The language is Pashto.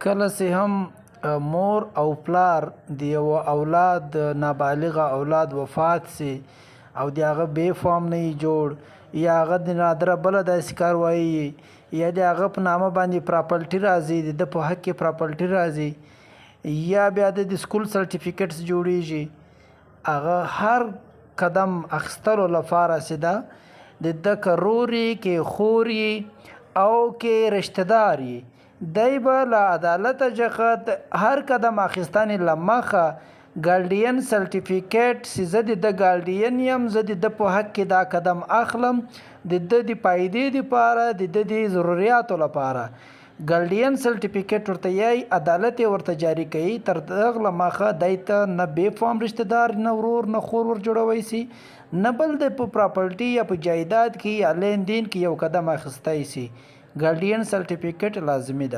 کله چې هم مور او پلار د یو اولاد نابالغه اولاد وفات سي او د هغه بې فام نه وي جوړ یا هغه د نادره بله داسې کار وایي یا د هغه په نامه باندې پراپرټي راځي د ده په حق کې پراپرټي راځي یا بیا د سکول سرټیفیکټس جوړیږي هغه هر قدم اخیستلو لپاره چې ده د ده که رور یې که خور یې او که رشته دار یې دی به له عدالته څخه هر قدم اخیستنې له مخه ګارډین سرټیفیکټ چې زه د ده ګارډین یم زه د ده په حق کې دا قدم اخلم د ده د فایدې دپاره د ده د ضروریاتو لپاره ګارډین سرټیفیکټ ورته یایي عدالت یې ورته جاري کوي تر دغه له مخه دی ته نه بې فام رشته دار نه ورور نه خور ور جوړوی سي نه بل د په پراپرټي یا په جایداد کې یا لین دین کې یو قدم اخیستی سي ګارډین سرټیفیکټ لازمي ده